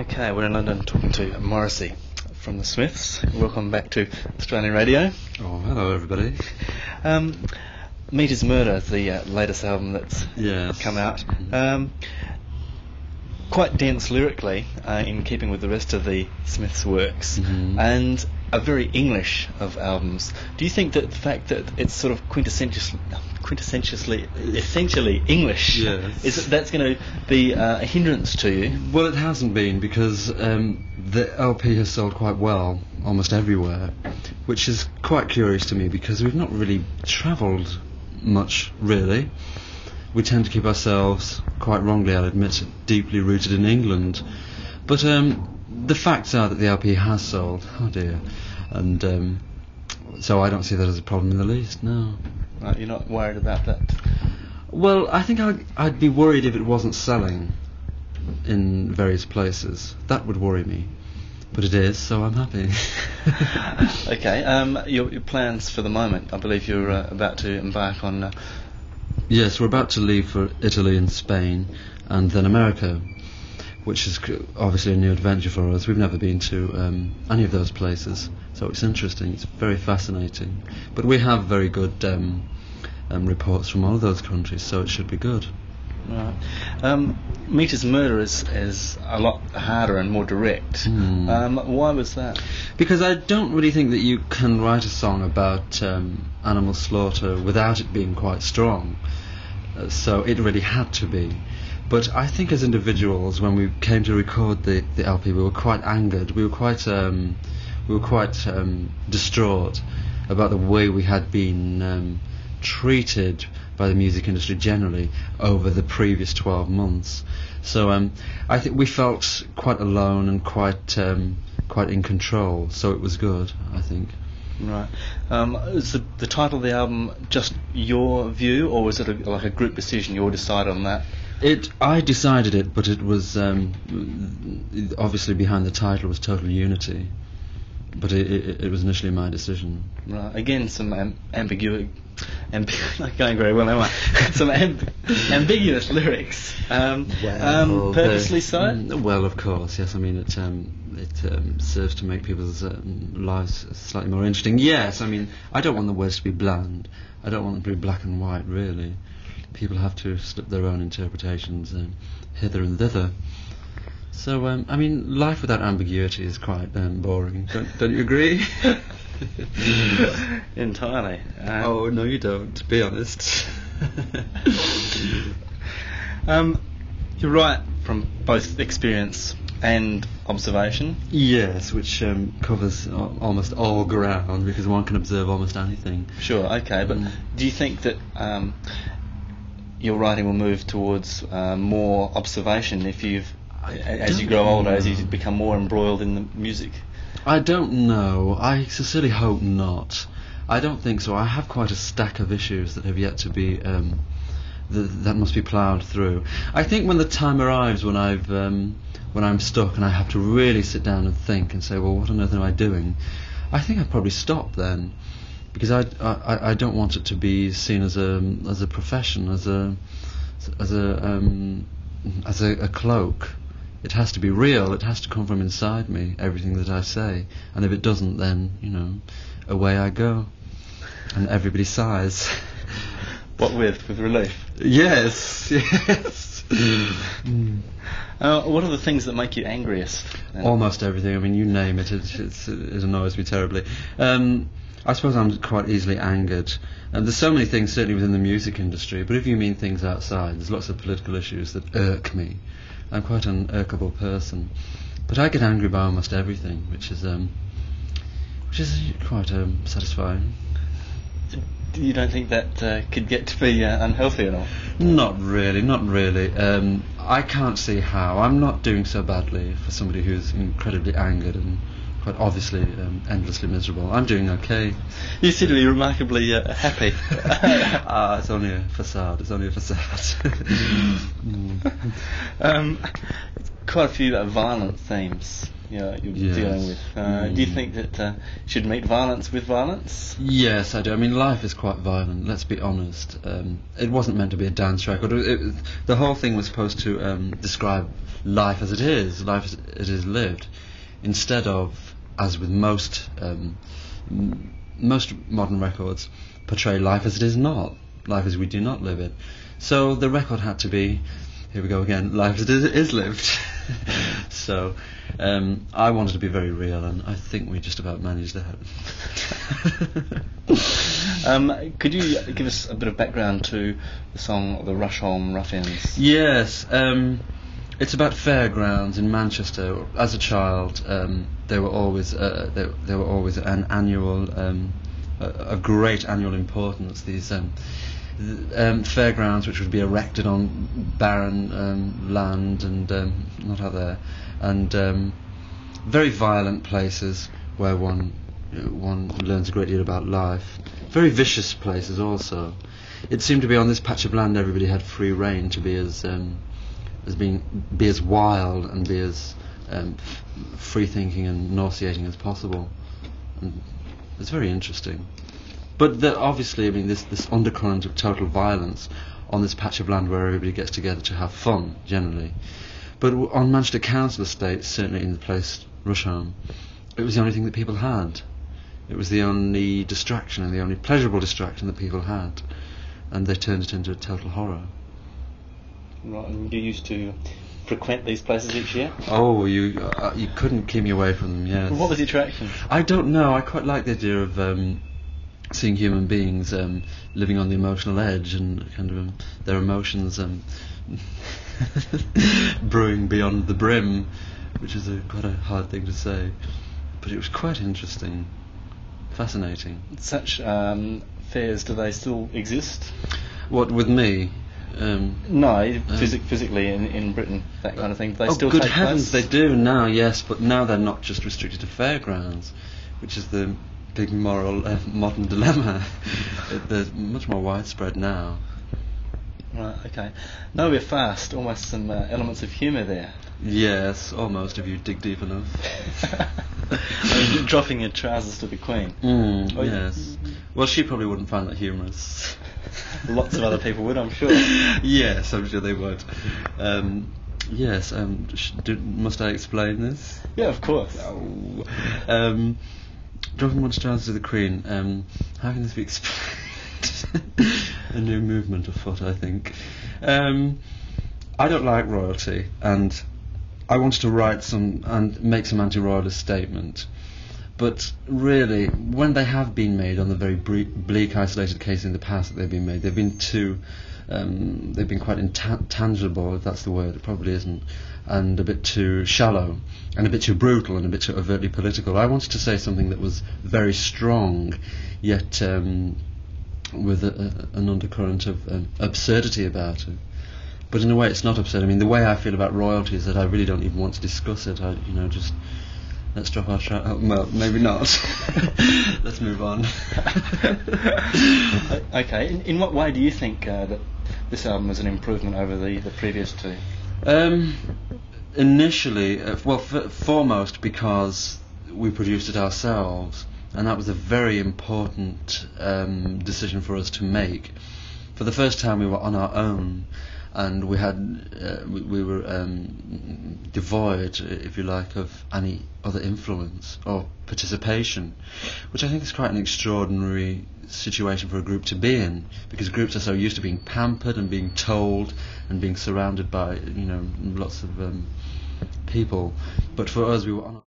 Okay, we're in London talking to Morrissey from the Smiths. Welcome back to Australian Radio. Oh, hello everybody. Meat is Murder is the latest album that's come out. Quite dense lyrically, in keeping with the rest of the Smiths' works, and a very English of albums. Do you think that the fact that it's sort of essentially English, that's going to be a hindrance to you? Well, it hasn't been, because the LP has sold quite well almost everywhere, which is quite curious to me, because we've not really travelled much, really. We tend to keep ourselves, quite wrongly I'll admit, deeply rooted in England. But the facts are that the LP has sold, and so I don't see that as a problem in the least, no. Right, you're not worried about that? Well, I think I'd be worried if it wasn't selling in various places. That would worry me. But it is, so I'm happy. Okay, your plans for the moment, I believe you're about to embark on... Yes, we're about to leave for Italy and Spain, and then America, which is obviously a new adventure for us. We've never been to any of those places, so it's interesting. It's very fascinating. But we have very good reports from all of those countries, so it should be good. Right. Meat is Murder is a lot harder and more direct. Why was that? Because I don't really think that you can write a song about animal slaughter without it being quite strong. So it really had to be. But I think as individuals, when we came to record the LP, we were quite angered. We were quite distraught about the way we had been treated by the music industry generally over the previous 12 months. So I think we felt quite alone and quite in control. So it was good, I think. Right. Is the title of the album just your view, or was it like a group decision? You all decided on that? I decided it, but it was obviously behind the title was Total Unity. But it was initially my decision. Right. Again, some ambiguity. Not going very well, am I? Some ambiguous lyrics. Purposely so? Well, of course, yes. I mean, it serves to make people's lives slightly more interesting. Yes, I mean, I don't want the words to be bland. I don't want them to be black and white, really. People have to slip their own interpretations hither and thither. So, I mean, life without ambiguity is quite boring. Don't you agree? Entirely. Oh, no, you don't. Be honest. You're right from both experience and observation. Yes, which covers almost all ground, because one can observe almost anything. Sure, okay, but do you think that your writing will move towards more observation if as you grow older, as you become more embroiled in the music? I don't know. I sincerely hope not. I don't think so. I have quite a stack of issues that have yet to be that must be ploughed through. I think when the time arrives when I'm stuck and I have to really sit down and think and say, well, what on earth am I doing? I think I'd probably stop then, because I don't want it to be seen as a profession, as a cloak. It has to be real. It has to come from inside me, everything that I say. And if it doesn't, then, away I go. And everybody sighs. What with relief? Yes. What are the things that make you angriest? Almost everything. I mean, you name it. It annoys me terribly. I suppose I'm quite easily angered. And there's so many things, certainly within the music industry, but if you mean things outside, there's lots of political issues that irk me. I'm quite an irkable person, but I get angry by almost everything, which is quite satisfying. You don't think that could get to be unhealthy at all? Not really. I can't see how. I'm not doing so badly for somebody who's incredibly angered and quite obviously endlessly miserable. I'm doing okay. You seem to be remarkably happy. It's only a facade. Quite a few violent themes you're Yes. dealing with. Do you think that should meet violence with violence? Yes, I do. I mean, life is quite violent, let's be honest. It wasn't meant to be a dance record. The whole thing was supposed to describe life as it is lived, instead of, as with most modern records, portray life as it is not, life as we do not live it. So the record had to be, here we go again, life as it is lived. So I wanted to be very real, and I think we just about managed that. Could you give us a bit of background to the song "The Rusholme Ruffians"? Yes, it's about fairgrounds in Manchester. As a child, there were always an annual, a great annual importance. These fairgrounds, which would be erected on barren land and not out there, and very violent places where one learns a great deal about life. Very vicious places also. It seemed to be on this patch of land everybody had free rein to be as wild and be as free thinking and nauseating as possible. And it's very interesting. But obviously, I mean, this undercurrent of total violence on this patch of land where everybody gets together to have fun, generally. But on Manchester Council estates, certainly in the place Rusholme, it was the only thing that people had. It was the only distraction and the only pleasurable distraction that people had. And they turned it into a total horror. Right, and you used to frequent these places each year? Oh, you couldn't keep me away from them, yes. Well, what was the attraction? I don't know. I quite like the idea of seeing human beings living on the emotional edge and kind of their emotions brewing beyond the brim, which is quite a hard thing to say. But it was quite interesting, fascinating. Such fairs, do they still exist? What, with me? No, physically in Britain, that kind of thing. Do they still good take heavens, place? they do now, yes, but now they're not just restricted to fairgrounds, which is the big moral modern dilemma. They're much more widespread now. Right, okay. No, we're fast. Almost some elements of humour there. Yes, almost, if you dig deep enough. Dropping your trousers to the Queen. Yes. Well, she probably wouldn't find that humorous. Lots of other people would, I'm sure. Yes, I'm sure they would. Yes, must I explain this? Yeah, of course. Dropping one's trousers to the Queen. How can this be explained? A new movement afoot, I think. I don't like royalty, and I wanted to write some and make some anti-royalist statement. But really, when they have been made on the very bleak, isolated case in the past that they've been made, they've been quite intangible, if that's the word. It probably isn't, and a bit too shallow, and a bit too brutal, and a bit too overtly political. I wanted to say something that was very strong, yet with an undercurrent of absurdity about it. But in a way, it's not absurd. I mean, the way I feel about royalty is that I really don't even want to discuss it. Just let's drop our well, maybe not. Let's move on. Okay. In what way do you think that this album is an improvement over the previous two? Initially, foremost because we produced it ourselves, and that was a very important decision for us to make. For the first time, we were on our own, and we had we were devoid, if you like, of any other influence or participation, which I think is quite an extraordinary situation for a group to be in, because groups are so used to being pampered and being told and being surrounded by lots of people. But for us, we were on